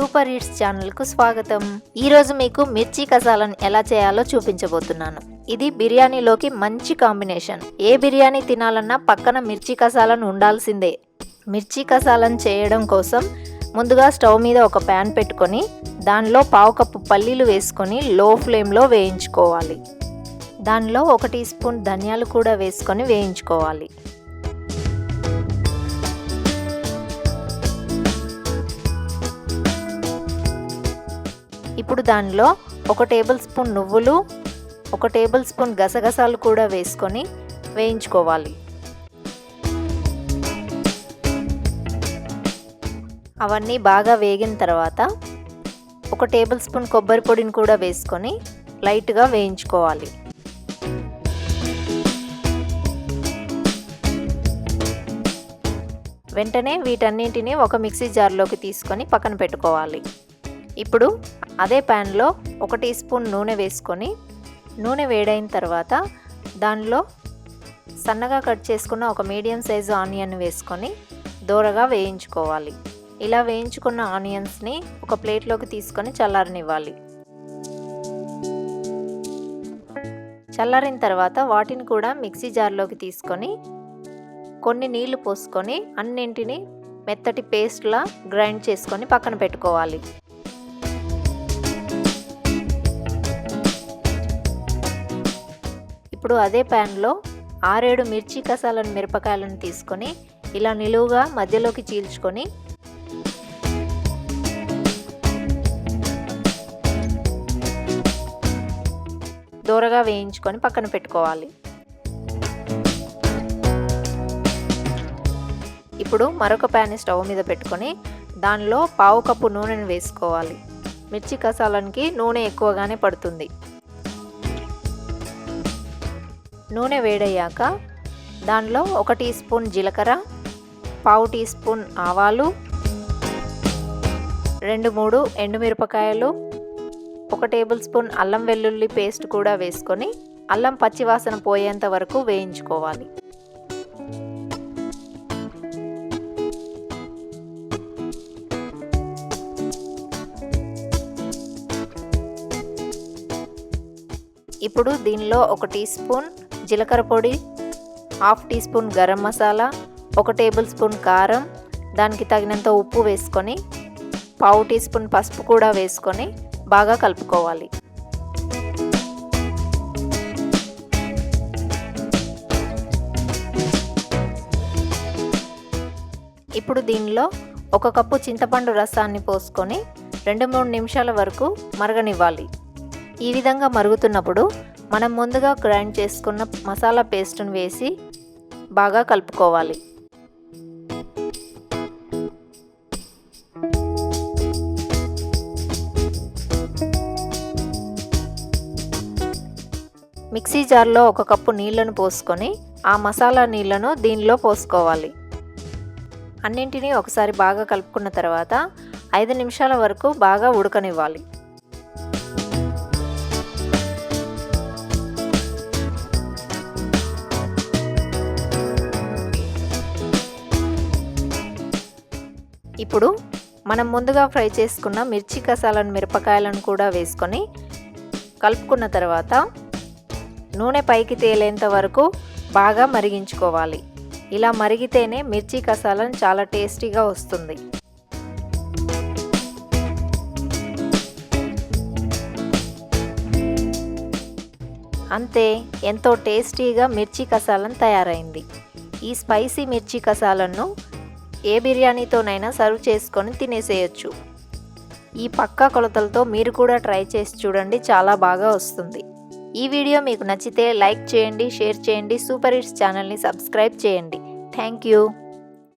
Super hits ఛానల్కు స్వాగతం. ఈరోజు మీకు మిర్చి కసాలను ఎలా చేయాలో చూపించబోతున్నాను. ఇది బిర్యానీలోకి మంచి కాంబినేషన్. ఏ బిర్యానీ తినాలన్నా పక్కన మిర్చి కసాలను ఉండాల్సిందే. మిర్చి కసాలను చేయడం కోసం ముందుగా స్టవ్ మీద ఒక ప్యాన్ పెట్టుకొని దానిలో పావు కప్పు పల్లీలు వేసుకొని లో ఫ్లేమ్లో వేయించుకోవాలి. దానిలో 1 టీ స్పూన్ ధనియాలు కూడా వేసుకొని వేయించుకోవాలి. ఇప్పుడు దానిలో 1 టేబుల్ స్పూన్ నువ్వులు, 1 టేబుల్ స్పూన్ గసగసాలు కూడా వేసుకొని వేయించుకోవాలి. అవన్నీ బాగా వేగిన తర్వాత 1 టేబుల్ స్పూన్ కొబ్బరి పొడిని కూడా వేసుకొని లైట్గా వేయించుకోవాలి. వెంటనే వీటన్నింటినీ ఒక మిక్సీ జార్లోకి తీసుకొని పక్కన పెట్టుకోవాలి. ఇప్పుడు అదే ప్యాన్లో 1 టీ స్పూన్ నూనె వేసుకొని నూనె వేడైన తర్వాత దానిలో సన్నగా కట్ చేసుకున్న ఒక మీడియం సైజు ఆనియన్ వేసుకొని దోరగా వేయించుకోవాలి. ఇలా వేయించుకున్న ఆనియన్స్ని ఒక ప్లేట్లోకి తీసుకొని చల్లారనివ్వాలి. చల్లారిన తర్వాత వాటిని కూడా మిక్సీ జార్లోకి తీసుకొని కొన్ని నీళ్లు పోసుకొని అన్నింటినీ మెత్తటి పేస్ట్లా గ్రైండ్ చేసుకొని పక్కన పెట్టుకోవాలి. ఇప్పుడు అదే ప్యాన్లో 6-7 మిర్చి కసాలను మిరపకాయలను తీసుకొని ఇలా నిలువుగా మధ్యలోకి చీల్చుకొని దోరగా వేయించుకొని పక్కన పెట్టుకోవాలి. ఇప్పుడు మరొక ప్యాన్ స్టవ్ మీద పెట్టుకొని దానిలో పావు కప్పు నూనెను వేసుకోవాలి. మిర్చి కసాలకి నూనె ఎక్కువగానే పడుతుంది. నూనె వేడయ్యాక దానిలో 1 టీ స్పూన్ జీలకర్ర, పావు టీ స్పూన్ ఆవాలు, 2-3 ఎండుమిరపకాయలు, 1 టేబుల్ స్పూన్ అల్లం వెల్లుల్లి పేస్ట్ కూడా వేసుకొని అల్లం పచ్చివాసన పోయేంత వరకు వేయించుకోవాలి. ఇప్పుడు దీనిలో 1 టీ స్పూన్ జీలకర్ర పొడి, half teaspoon garam masala, 1 tablespoon కారం, దానికి తగినంత ఉప్పు వేసుకొని పావు టీ స్పూన్ పసుపు కూడా వేసుకొని బాగా కలుపుకోవాలి. ఇప్పుడు దీనిలో 1 కప్పు చింతపండు రసాన్ని పోసుకొని 2-3 నిమిషాల వరకు మరగనివ్వాలి. ఈ విధంగా మరుగుతున్నప్పుడు మనం ముందుగా గ్రైండ్ చేసుకున్న మసాలా పేస్ట్ను వేసి బాగా కలుపుకోవాలి. మిక్సీ జార్లో 1 కప్పు నీళ్లను పోసుకొని ఆ మసాలా నీళ్లను దీనిలో పోసుకోవాలి. అన్నింటినీ ఒకసారి బాగా కలుపుకున్న తర్వాత 5 నిమిషాల వరకు బాగా ఉడకనివ్వాలి. ఇప్పుడు మనం ముందుగా ఫ్రై చేసుకున్న మిర్చి కసాలను మిరపకాయలను కూడా వేసుకొని కలుపుకున్న తర్వాత నూనె పైకి తేలేంత వరకు బాగా మరిగించుకోవాలి. ఇలా మరిగితేనే మిర్చి కసాలను చాలా టేస్టీగా వస్తుంది. అంతే, ఎంతో టేస్టీగా మిర్చి కసాలను తయారైంది. ఈ స్పైసీ మిర్చి కసాలను ఏ బిర్యానీతోనైనా సర్వ్ చేసుకొని తినేసేయచ్చు. ఈ పక్కా కొలతలతో మీరు కూడా ట్రై చేసి చూడండి, చాలా బాగా వస్తుంది. ఈ వీడియో మీకు నచ్చితే లైక్ చేయండి, షేర్ చేయండి, సూపర్ హిట్స్ ఛానల్ని సబ్స్క్రైబ్ చేయండి. Thank you.